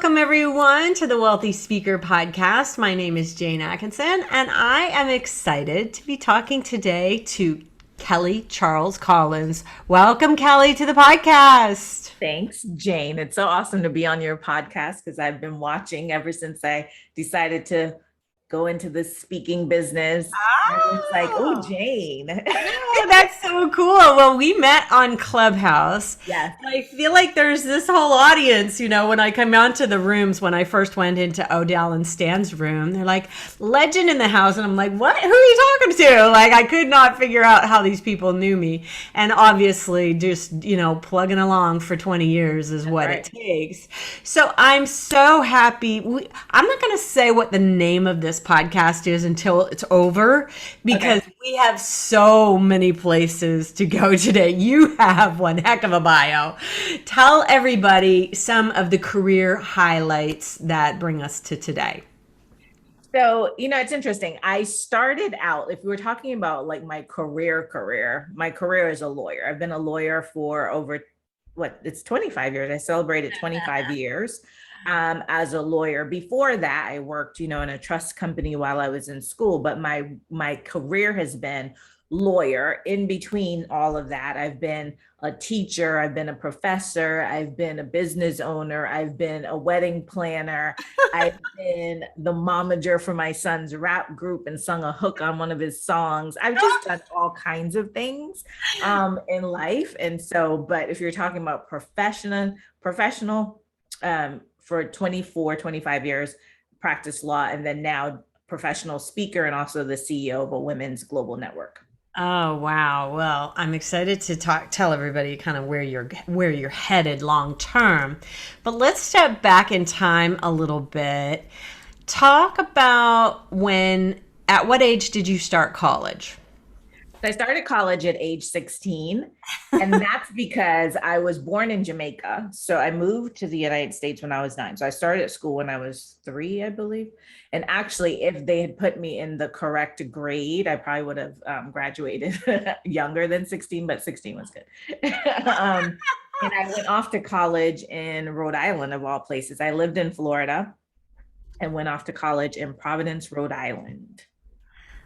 Welcome, everyone, to the Wealthy Speaker Podcast. My name is Jane Atkinson, and I am excited to be talking today to Kelly Charles Collins. Welcome, Kelly, to the podcast. Thanks, Jane. It's so awesome to be on your podcast because I've been watching ever since I decided to go into the speaking business. I was like, oh, Oh, Jane. oh, that's so cool. Well, we met on Clubhouse. Yes. I feel like there's this whole audience, when I come onto the rooms, when I first went into Odell and Stan's room, they're like, legend in the house. And I'm like, what? Who are you talking to? Like, I could not figure out how these people knew me. And obviously, just, plugging along for 20 years is That's what it right. takes. So I'm so happy. I'm not going to say what the name of this podcast is until it's over because Okay. we have so many places to go today. You have one heck of a bio. Tell everybody some of the career highlights that bring us to today. So, it's interesting. I started out, if we were talking about like my career as a lawyer. I've been a lawyer for over it's 25 years. I celebrated 25 years as a lawyer. Before that, I worked, in a trust company while I was in school, but my career has been lawyer. In between all of that, I've been a teacher, I've been a professor, I've been a business owner, I've been a wedding planner, I've been the momager for my son's rap group and sung a hook on one of his songs. I've just done all kinds of things in life. And so, but if you're talking about professional, for 24, 25 years, practice law, and then now professional speaker and also the CEO of a women's global network. Oh wow. Well, I'm excited to tell everybody kind of where you're headed long term. But let's step back in time a little bit. Talk about at what age did you start college? So I started college at age 16, and that's because I was born in Jamaica. So I moved to the United States when I was 9. So I started at school when I was 3, I believe. And actually, if they had put me in the correct grade, I probably would have graduated younger than 16, but 16 was good. And I went off to college in Rhode Island, of all places. I lived in Florida and went off to college in Providence, Rhode Island.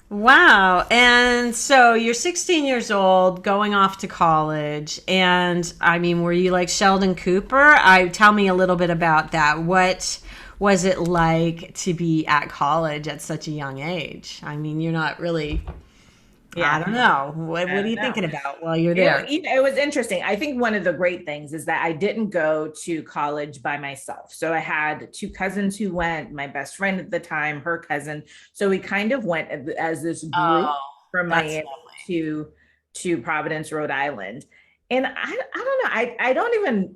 Wow. And so you're 16 years old, going off to college. And I mean, were you like Sheldon Cooper? Tell me a little bit about that. What was it like to be at college at such a young age? I mean, you're not really, I Yeah. don't know. What I are don't you know. thinking about while you're there? It was interesting. I think one of the great things is that I didn't go to college by myself. So I had 2 cousins who went, my best friend at the time, her cousin. So we kind of went as this group Oh, from that's Miami to Providence, Rhode Island. And I don't know. I don't even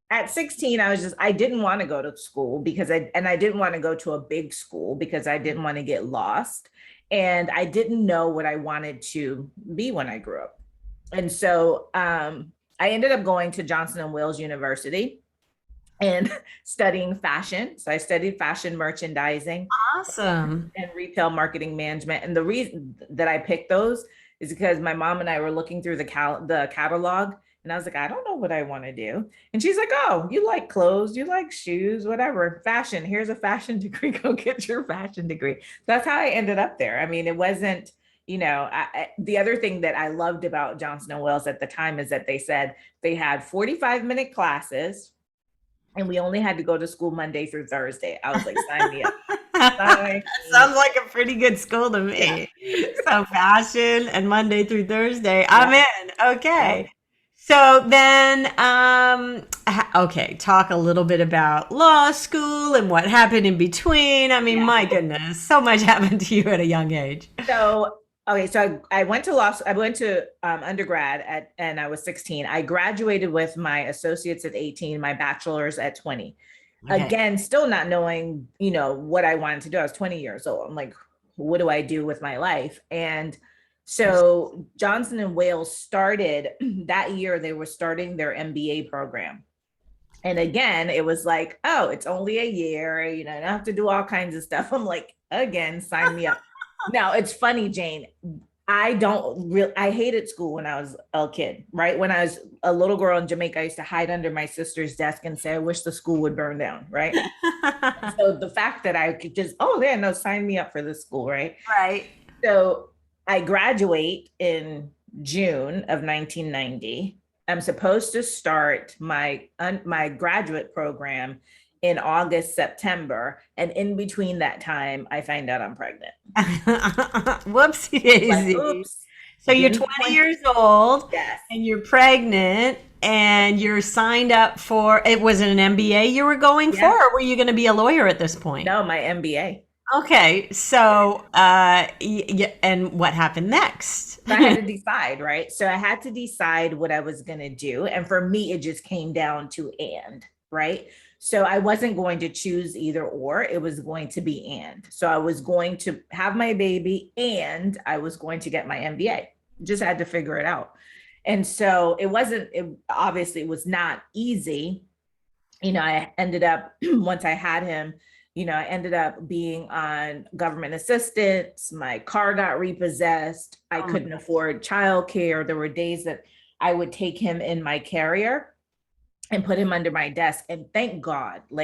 at 16, I didn't want to go to school because I didn't want to go to a big school because I didn't want to get lost. And I didn't know what I wanted to be when I grew up. And so I ended up going to Johnson and Wales University and studying fashion. So I studied fashion merchandising awesome. and retail marketing management. And the reason that I picked those is because my mom and I were looking through the catalog, and I was like, I don't know what I want to do. And she's like, oh, you like clothes, you like shoes, whatever, fashion. Here's a fashion degree. Go get your fashion degree. That's how I ended up there. I mean, it wasn't, the other thing that I loved about Johnson and Wales at the time is that they said they had 45-minute classes and we only had to go to school Monday through Thursday. I was like, sign me up. Sign me. Sounds like a pretty good school to Yeah. me. So fashion and Monday through Thursday. I'm Yeah. in. Yeah. Okay. So then, okay, talk a little bit about law school and what happened in between. I mean, Yeah. my goodness, so much happened to you at a young age. So, okay, so I went to law. I went to undergrad and I was 16. I graduated with my associates at 18, my bachelor's at 20. Okay. Again, still not knowing, what I wanted to do. I was 20 years old. I'm like, what do I do with my life? And so Johnson and Wales started that year, they were starting their MBA program. And again, it was like, oh, it's only a year, I don't have to do all kinds of stuff. I'm like, again, sign me up. Now it's funny, Jane. I hated school when I was a kid, right? When I was a little girl in Jamaica, I used to hide under my sister's desk and say, I wish the school would burn down, right? And so the fact that I could just, oh, yeah, no, sign me up for this school, right? Right. So I graduate in June of 1990. I'm supposed to start my graduate program in August, September, and in between that time, I find out I'm pregnant. Whoopsie Like, daisy. oops, So you're didn't 20 want. years old Yes, and you're pregnant and you're signed up for it. Was it an MBA you were going for, yeah, or were you going to be a lawyer at this point? no, my MBA. Okay, so and what happened next? So I had to decide, right? So I had to decide what I was going to do. And for me, it just came down to and, right? So I wasn't going to choose either or, it was going to be and. So I was going to have my baby and I was going to get my MBA. Just had to figure it out. And so it obviously it was not easy. I ended up, once I had him, I ended up being on government assistance. My car got repossessed. I Oh my couldn't God. afford childcare. There were days that I would take him in my carrier and put him under my desk. And thank God, so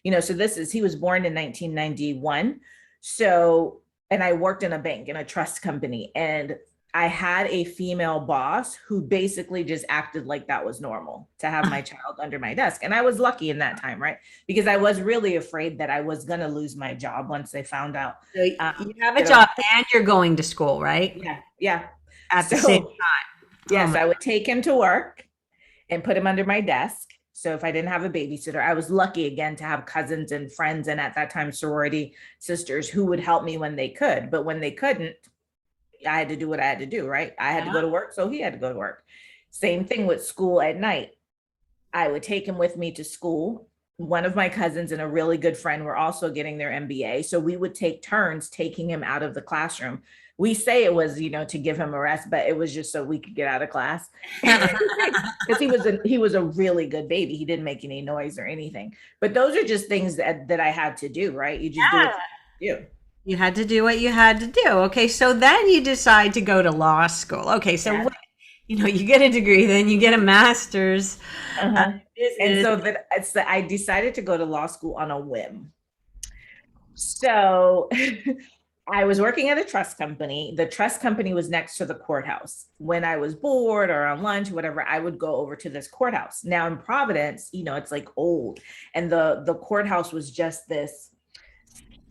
he was born in 1991. So, and I worked in a bank, in a trust company. And I had a female boss who basically just acted like that was normal to have my child under my desk. And I was lucky in that time, right? Because I was really afraid that I was going to lose my job once they found out. So you have a that I job and you're going to school, right? Yeah, yeah. At the same So, time. Oh yes, my. I would take him to work and put him under my desk. So if I didn't have a babysitter, I was lucky again to have cousins and friends, and at that time, sorority sisters who would help me when they could. But when they couldn't, I had to do what I had to do, right? I had to Yeah. go to work, so he had to go to work. Same thing with school at night. I would take him with me to school. One of my cousins and a really good friend were also getting their MBA. So we would take turns taking him out of the classroom. We say it was, to give him a rest, but it was just so we could get out of class. Because he was a really good baby. He didn't make any noise or anything. But those are just things that I had to do, right? You just do what Yeah. you do. You had to do what you had to do. Okay, so then you decide to go to law school. Okay, so Yeah. you get a degree, then you get a master's Uh-huh. And business. so I decided to go to law school on a whim. So I was working at a trust company. The trust company was next to the courthouse. When I was bored or on lunch, whatever, I would go over to this courthouse. Now in Providence, it's like old, and the courthouse was just this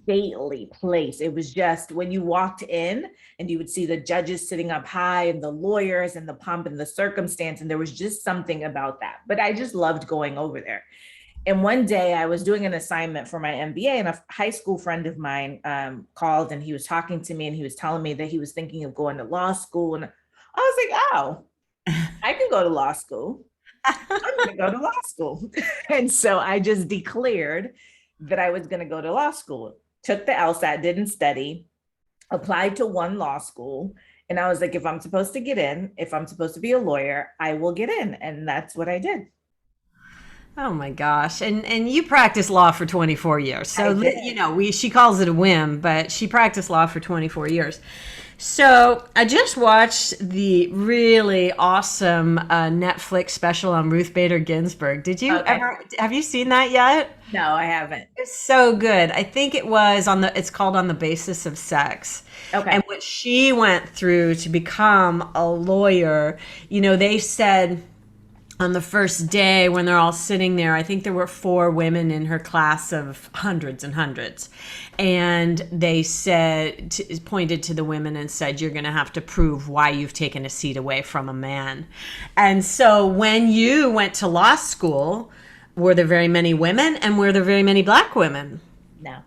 stately place. It was just when you walked in and you would see the judges sitting up high and the lawyers and the pomp and the circumstance, and there was just something about that. But I just loved going over there. And one day I was doing an assignment for my MBA, and a high school friend of mine called, and he was talking to me, and he was telling me that he was thinking of going to law school. And I was like, oh, I can go to law school. I'm going to go to law school. And so I just declared that I was going to go to law school, took the LSAT, didn't study, applied to one law school. And I was like, if I'm supposed to get in, if I'm supposed to be a lawyer, I will get in. And that's what I did. Oh my gosh. And you practiced law for 24 years. I So, did. she calls it a whim, but she practiced law for 24 years. So, I just watched the really awesome Netflix special on Ruth Bader Ginsburg. Did you Okay. ever have you seen that yet? No, I haven't. It's so good. I think it was it's called On the Basis of Sex. Okay. And what she went through to become a lawyer, they said on the first day when they're all sitting there, I think there were four women in her class of hundreds and hundreds. And they pointed to the women and said, you're going to have to prove why you've taken a seat away from a man. And so when you went to law school, were there very many women and were there very many black women? No.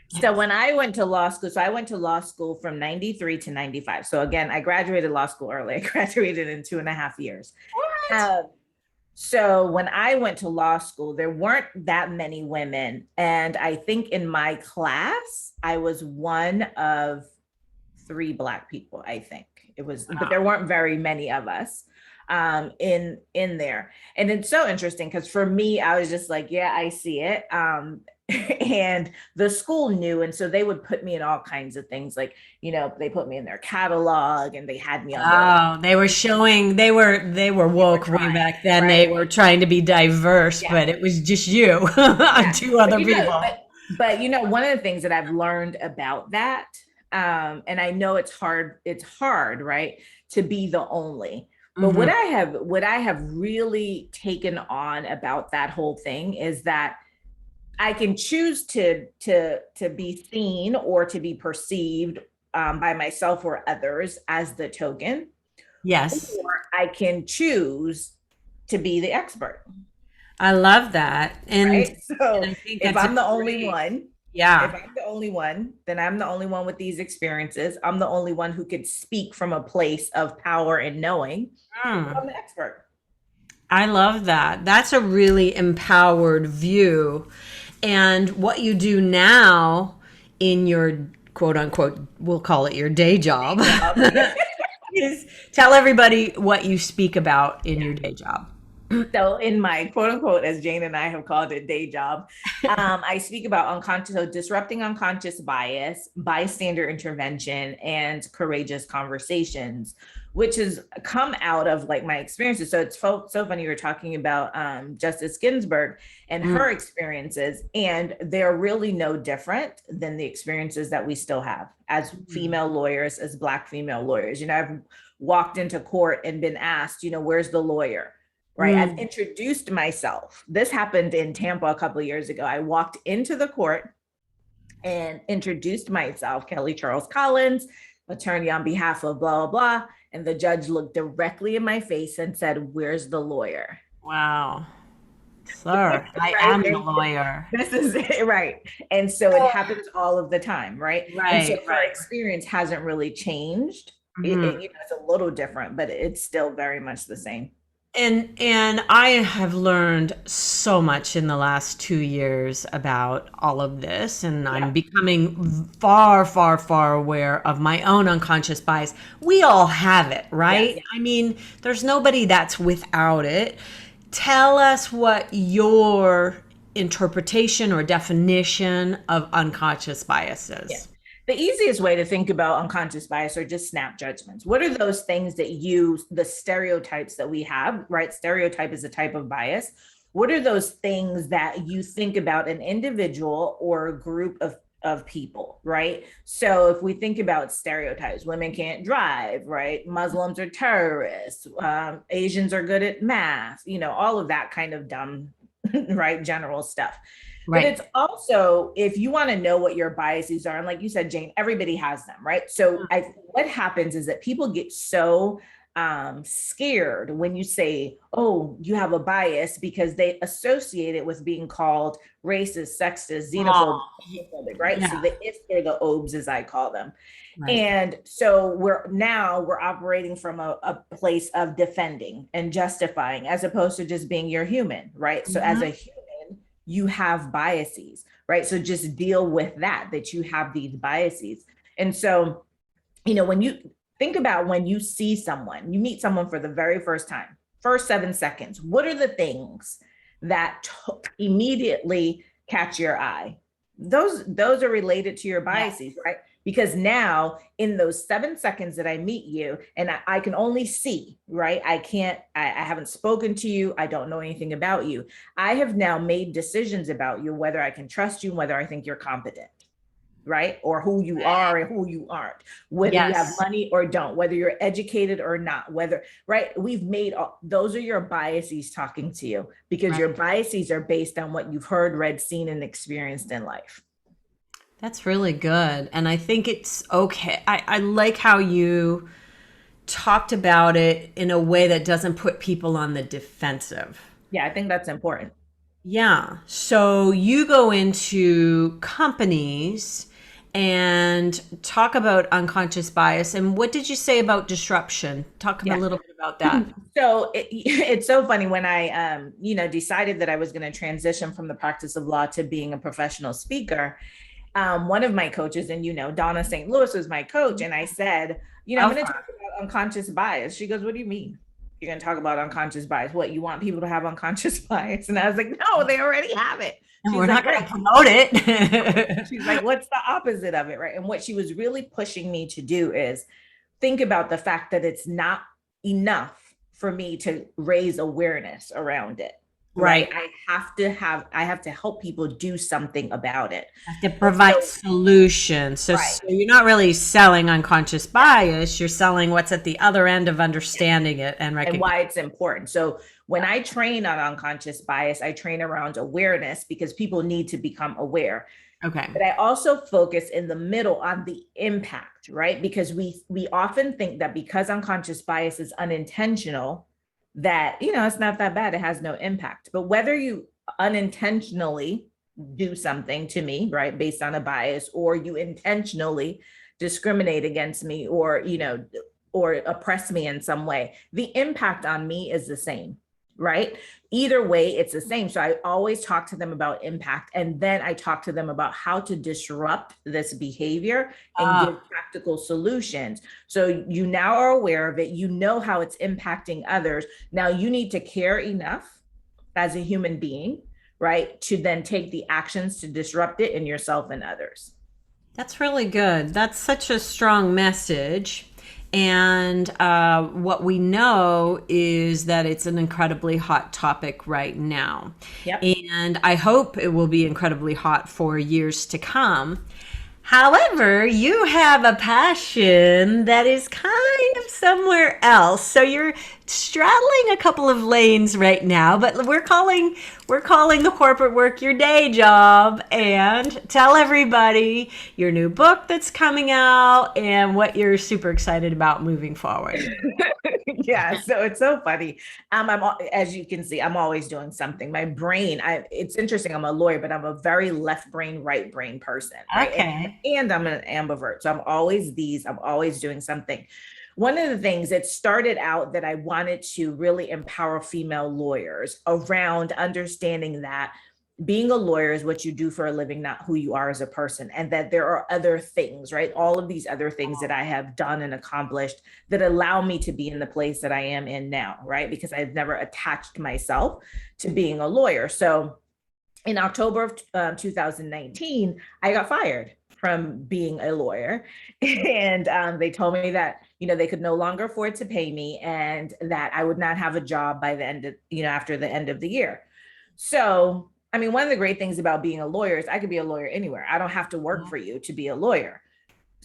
So when I went to law school, so I went to law school from 93 to 95. So again, I graduated law school early. I graduated in 2.5 years. What? Um, so when I went to law school, there weren't that many women. And I think in my class, I was one of three Black people, I think it was, but there weren't very many of us in there. And it's so interesting because for me, I was just like, yeah, I see it. and the school knew. And so they would put me in all kinds of things. Like, they put me in their catalog and they had me on their, Oh, they were showing they were they were woke way trying, back then. They right? were trying to be diverse, Yeah. but it was just you and Yeah. two But other you know, people. but one of the things that I've learned about that, and I know it's hard, right, to be the only. But Hmm. what I have really taken on about that whole thing is that I can choose to be seen or to be perceived, by myself or others as the token, Yes. or I can choose to be the expert, I love that. And right? So I think if that's a I'm the only great, one, if yeah. I'm the only one, then I'm the only one with these experiences. I'm the only one who could speak from a place of power and knowing. Mm. I'm the expert. I love that. That's a really empowered view. And what you do now in your quote unquote, we'll call it your day job, Job. is tell everybody what you speak about in Yeah. your day job. So in my quote unquote, as Jane and I have called it, day job, I speak about unconscious, so disrupting unconscious bias, bystander intervention, and courageous conversations, which has come out of like my experiences. So it's so funny you were talking about Justice Ginsberg and Mm, her experiences, and they're really no different than the experiences that we still have as mm, female lawyers, as Black female lawyers. I've walked into court and been asked, where's the lawyer? Right. I've mm. introduced myself. This happened in Tampa a couple of years ago. I walked into the court and introduced myself, Kelly Charles Collins, attorney on behalf of blah, blah, blah. And the judge looked directly in my face and said, "Where's the lawyer?" Wow. Sir, I Right. am the And lawyer. this is it. Right. And so it happens all of the time. Right. And so Right, her right. experience hasn't really changed. Mhm. It's a little different, but it's still very much the same. And I have learned so much in the last 2 years about all of this, and I'm Yeah. becoming far, far, far aware of my own unconscious bias. We all have it, Yes. right? I mean, there's nobody that's without it. Tell us what your interpretation or definition of unconscious bias Yeah. is. The easiest way to think about unconscious bias are just snap judgments. What are those things that the stereotypes that we have, right? Stereotype is a type of bias. What are those things that you think about an individual or a group of people, right? So if we think about stereotypes, women can't drive, right? Muslims are terrorists, Asians are good at math, all of that kind of dumb, right? General stuff. But Right. it's also, if you want to know what your biases are, and like you said, Jane, everybody has them, right? So what happens is that people get so scared when you say, "Oh, you have a bias," because they associate it with being called racist, sexist, xenophobic, Oh, homophobic, right? So yeah. the ifs are the obes, as I call them. Right. And so we're operating from a place of defending and justifying, as opposed to just being your human, right? So as a Mhm. human, you have biases, right? So just deal with that you have these biases. And so, when you think about when you see someone, you meet someone for the very first time, first 7 seconds, what are the things that immediately catch your eye? Those are related to your biases, Yes. right? Because now in those 7 seconds that I meet you, and I can only see, right? I haven't spoken to you. I don't know anything about you. I have now made decisions about you, whether I can trust you, whether I think you're competent, right? Or who you are and who you aren't, whether you have Yes. money or don't, whether you're educated or not, whether, right? We've made those are your biases talking to you, because Right. your biases are based on what you've heard, read, seen, and experienced in life. That's really good. And I think it's okay. I like how you talked about it in a way that doesn't put people on the defensive. Yeah, I think that's important. Yeah. So you go into companies and talk about unconscious bias. And what did you say about disruption? Talk a Yeah. little bit about that. So it's so funny when I, decided that I was going to transition from the practice of law to being a professional speaker. One of my coaches, and Donna St. Louis was my coach, and I said, I'm Love going to her. talk about unconscious bias. She goes, "What do you mean?" you're going to talk about unconscious bias. What, you want people to have unconscious bias? And I was like, no, they already have it. And She's we're like, not going to great. promote it. She's like, what's the opposite of it? Right. And what she was really pushing me to do is think about the fact that it's not enough for me to raise awareness around it. Right. Right. I have to help people do something about it. Have to And provide so, solutions. right. So you're not really selling unconscious bias. You're selling what's at the other end of understanding it and And recognizing. why it's important. So when I train on unconscious bias, I train around awareness because people need to become aware. Okay. But I also focus in the middle on the impact, right? Because we often think that because unconscious bias is unintentional, that it's not that bad, it has no impact. But whether you unintentionally do something to me, right, based on a bias, or you intentionally discriminate against me, or oppress me in some way, the impact on me is the same, right? Either way, it's the same. So I always talk to them about impact. And then I talk to them about how to disrupt this behavior and Uh, give practical solutions. So you now are aware of it. You know how it's impacting others. Now you need to care enough as a human being, right, to then take the actions to disrupt it in yourself and others. that's really good. That's such a strong message. And what we know is that it's an incredibly hot topic right now. Yep. And I hope it will be incredibly hot for years to come. However, you have a passion that is kind of somewhere else. So you're straddling a couple of lanes right now, but we're calling the corporate work your day job. And tell everybody your new book that's coming out and what you're super excited about moving forward. Yeah, so it's so funny. As you can see, I'm always doing something. My brain, it's interesting. I'm a lawyer, but I'm a very left brain, right brain person, right? Okay. And I'm an ambivert, so I'm always doing something. One of the things that started out that I wanted to really empower female lawyers around understanding that being a lawyer is what you do for a living, not who you are as a person. And that there are other things, right? All of these other things that I have done and accomplished that allow me to be in the place that I am in now, right? Because I've never attached myself to being a lawyer. So in October of 2019, I got fired from being a lawyer. And they told me that, they could no longer afford to pay me and that I would not have a job by the end of, after the end of the year. So, I mean, one of the great things about being a lawyer is I could be a lawyer anywhere. I don't have to work for you to be a lawyer.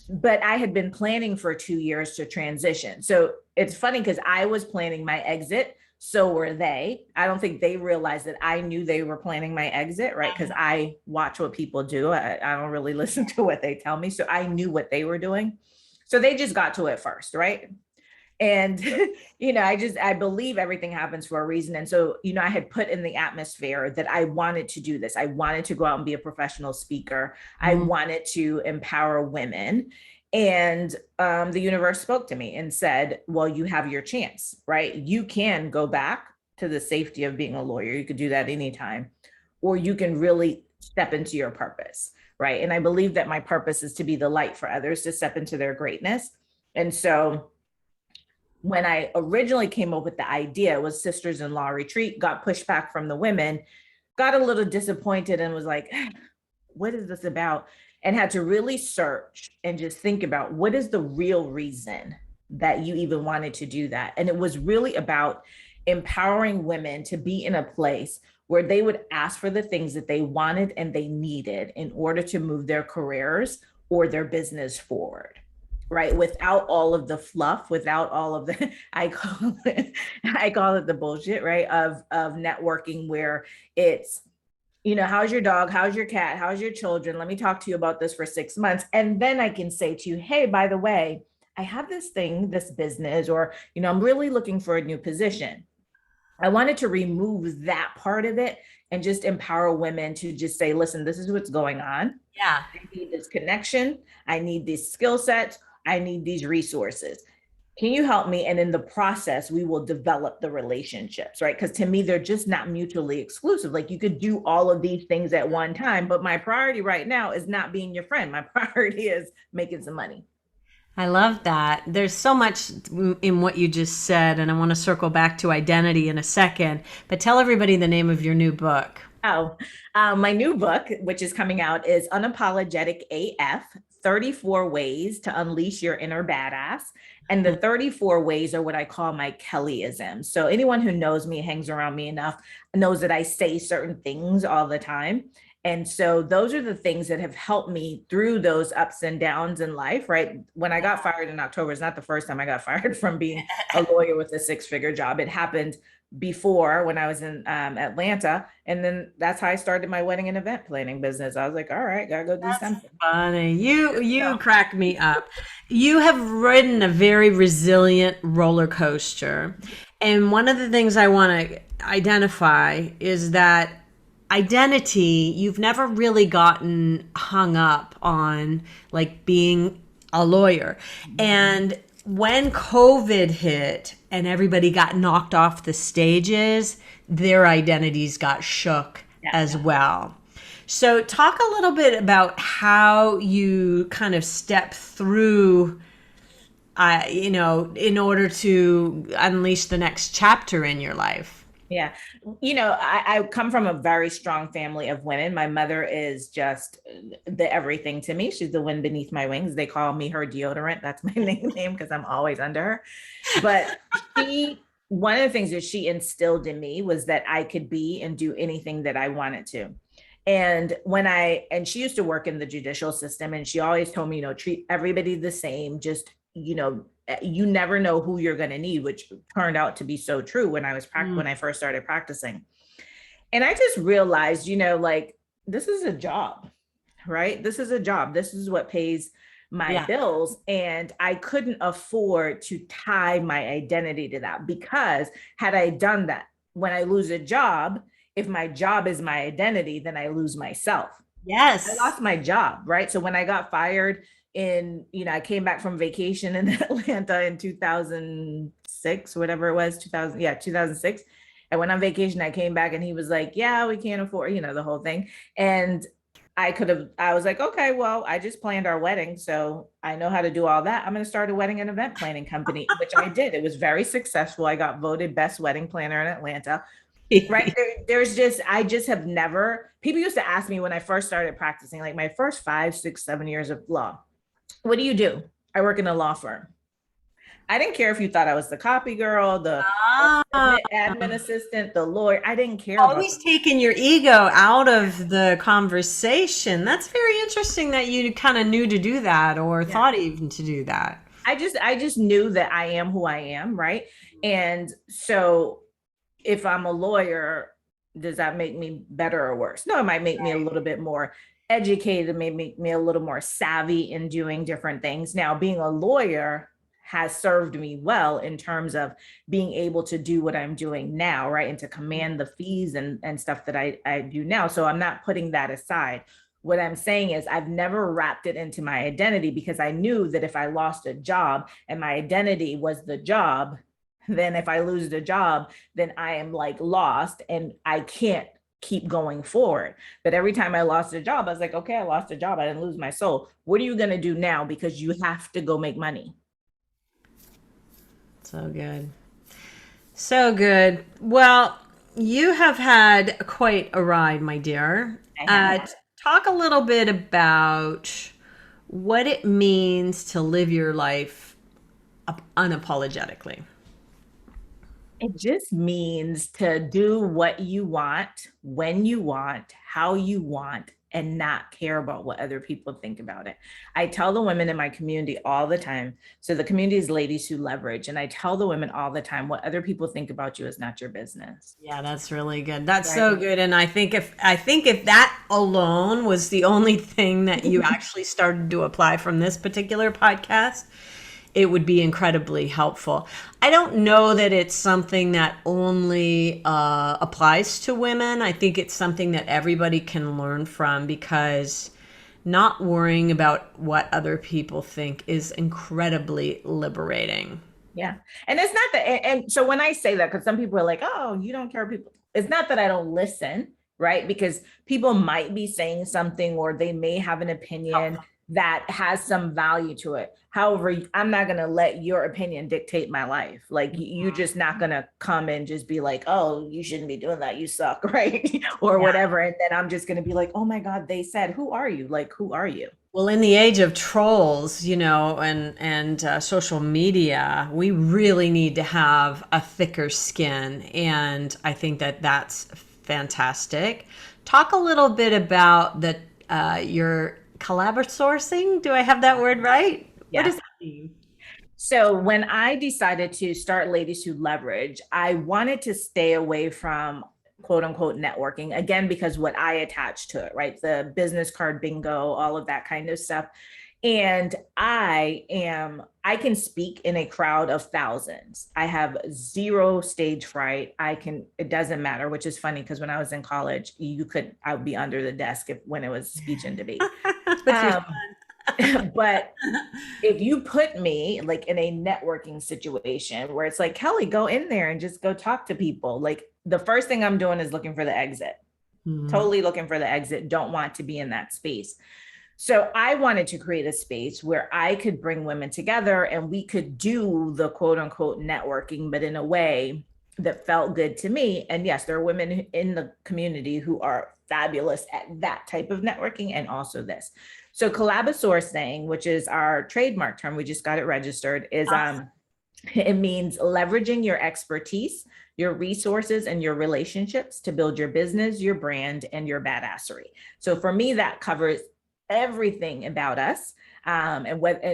But I had been planning for 2 years to transition. So it's funny because I was planning my exit. So were they. I don't think they realized that I knew they were planning my exit, right? Because I watch what people do. I don't really listen to what they tell me. So I knew what they were doing. So they just got to it first, right? And I believe everything happens for a reason. And so I had put in the atmosphere that I wanted to do this. I wanted to go out and be a professional speaker. I wanted to empower women. And the universe spoke to me and said, well, you have your chance, right? You can go back to the safety of being a lawyer. You could do that anytime, or you can really step into your purpose, right? And I believe that my purpose is to be the light for others, to step into their greatness. And so when I originally came up with the idea, it was sisters-in-law retreat, got pushback from the women, got a little disappointed and was like, what is this about? And had to really search and just think about what is the real reason that you even wanted to do that. And it was really about empowering women to be in a place where they would ask for the things that they wanted and they needed in order to move their careers or their business forward, right? Without all of the fluff, without all of the, I call it the bullshit, right? Of networking where it's, how's your dog? How's your cat? How's your children? Let me talk to you about this for 6 months. And then I can say to you, hey, by the way, I have this thing, this business, or, I'm really looking for a new position. I wanted to remove that part of it and just empower women to just say, listen, this is what's going on. Yeah. I need this connection. I need these skill sets. I need these resources. Can you help me? And in the process, we will develop the relationships, right? Because to me, they're just not mutually exclusive. Like you could do all of these things at one time, but my priority right now is not being your friend. My priority is making some money. I love that. There's so much in what you just said, and I want to circle back to identity in a second. But tell everybody the name of your new book. Oh, my new book, which is coming out, is Unapologetic AF 34 Ways to Unleash Your Inner Badass. And the 34 ways are what I call my Kellyisms. So anyone who knows me, hangs around me enough, knows that I say certain things all the time. And so those are the things that have helped me through those ups and downs in life, right? When I got fired in October, it's not the first time I got fired from being a lawyer with a six-figure job. It happened before when I was in Atlanta. And then that's how I started my wedding and event planning business. I was like, all right, gotta go do That's something. funny. You So, crack me up. You have ridden a very resilient roller coaster. And one of the things I want to identify is that identity, you've never really gotten hung up on like being a lawyer. And when COVID hit and everybody got knocked off the stages, their identities got shook yeah. as well. So, talk a little bit about how you kind of step through, in order to unleash the next chapter in your life. Yeah. I come from a very strong family of women. My mother is just the everything to me. She's the wind beneath my wings. They call me her deodorant. That's my nickname because I'm always under her. But one of the things that she instilled in me was that I could be and do anything that I wanted to. And she used to work in the judicial system, and she always told me, treat everybody the same. Just, you never know who you're going to need, which turned out to be so true when when I first started practicing. And I just realized, like, this is a job, right? This is a job. This is what pays my bills. And I couldn't afford to tie my identity to that, because had I done that, when I lose a job, if my job is my identity, then I lose myself. Yes. I lost my job, right? So when I got fired I came back from vacation in Atlanta in 2006, whatever it was, 2006. I went on vacation. I came back and he was like, yeah, we can't afford, the whole thing. And I was like, okay, well, I just planned our wedding, so I know how to do all that. I'm going to start a wedding and event planning company, which I did. It was very successful. I got voted best wedding planner in Atlanta. Right. I just have never, people used to ask me when I first started practicing, like my first 5, 6, 7 years of law, what do? I work in a law firm. I didn't care if you thought I was the copy girl, the admin assistant, the lawyer. I didn't care. Always taking your ego out of the conversation. That's very interesting that you kind of knew to do that, or thought even to do that. I just knew that I am who I am, right? And so if I'm a lawyer, does that make me better or worse? No, it might make me a little bit more educated, maybe make me a little more savvy in doing different things. Now, being a lawyer has served me well in terms of being able to do what I'm doing now, right? And to command the fees and stuff that I do now. So I'm not putting that aside. What I'm saying is I've never wrapped it into my identity, because I knew that if I lost a job and my identity was the job, then if I lose the job, then I am like lost and I can't keep going forward. But every time I lost a job, I was like, okay, I lost a job. I didn't lose my soul. What are you going to do now? Because you have to go make money. So good. So good. Well, you have had quite a ride, my dear. Talk a little bit about what it means to live your life unapologetically. It just means to do what you want, when you want, how you want, and not care about what other people think about it. I tell the women in my community all the time. So the community is ladies who leverage. And I tell the women all the time, what other people think about you is not your business. Yeah, that's really good. That's so good. And I think if that alone was the only thing that you actually started to apply from this particular podcast, it would be incredibly helpful. I don't know that it's something that only applies to women. I think it's something that everybody can learn from, because not worrying about what other people think is incredibly liberating. Yeah. And it's not that, and so when I say that, because some people are like, oh, you don't care, people, it's not that I don't listen, right? Because people might be saying something, or they may have an opinion that has some value to it. However, I'm not going to let your opinion dictate my life. Like you're just not going to come and just be like, oh, you shouldn't be doing that. You suck, right? Or Yeah. whatever. And then I'm just going to be like, oh my God, they said, who are you? Like, who are you? Well, in the age of trolls, and social media, we really need to have a thicker skin, and I think that that's fantastic. Talk a little bit about your collaborating. Do I have that word right? What does Yes. that mean? So when I decided to start Ladies Who Leverage, I wanted to stay away from quote unquote networking again, because what I attached to it, right? The business card bingo, all of that kind of stuff. And I can speak in a crowd of thousands. I have zero stage fright. It doesn't matter, which is funny because when I was in college, I would be under the desk when it was speech and debate. With your Um, but if you put me like in a networking situation where it's like, Kelly, go in there and just go talk to people. Like the first thing I'm doing is looking for the exit, son. totally looking for the exit, don't want to be in that space. So I wanted to create a space where I could bring women together and we could do the quote unquote networking, but in a way that felt good to me. And yes, there are women in the community who are fabulous at that type of networking and also this. So collabosourcing, which is our trademark term, we just got it registered, is Awesome. it means leveraging your expertise, your resources, and your relationships to build your business, your brand, and your badassery. So for me, that covers everything about us. And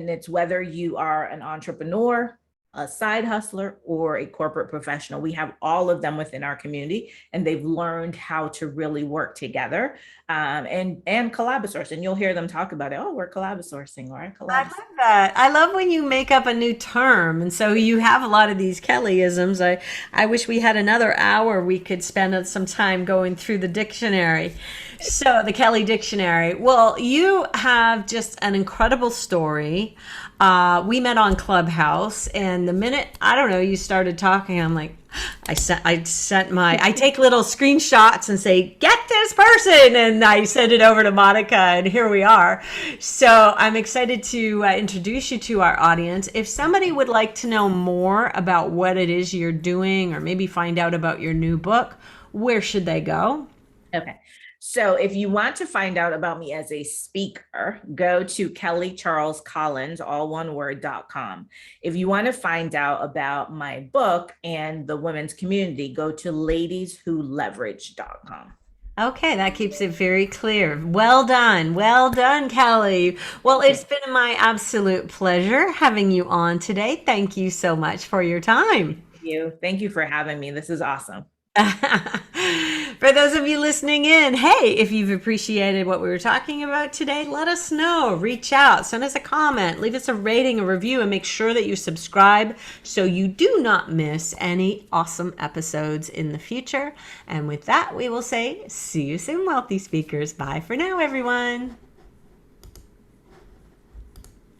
it's whether you are an entrepreneur, a side hustler, or a corporate professional. We have all of them within our community, and they've learned how to really work together and collabosource. And you'll hear them talk about it. Oh, we're collabosourcing, or I love that. I love when you make up a new term. And so you have a lot of these Kellyisms. I wish we had another hour we could spend some time going through the dictionary. So, the Kelly Dictionary. Well, you have just an incredible story. We met on Clubhouse, and the minute, I don't know, you started talking, I'm like, I take little screenshots and say, get this person, and I send it over to Monica, and here we are. So I'm excited to introduce you to our audience. If somebody would like to know more about what it is you're doing, or maybe find out about your new book, where should they go? Okay. So if you want to find out about me as a speaker, go to Kelly Charles Collins, all one word.com. If you want to find out about my book and the women's community, go to ladieswholeverage.com. Okay, that keeps it very clear. Well done. Well done, Kelly. Well, it's been my absolute pleasure having you on today. Thank you so much for your time. Thank you for having me. This is awesome. For those of you listening in, hey, if you've appreciated what we were talking about today, let us know. Reach out, send us a comment, leave us a rating, a review, and make sure that you subscribe so you do not miss any awesome episodes in the future. And with that, we will say, see you soon, wealthy speakers. Bye for now, everyone.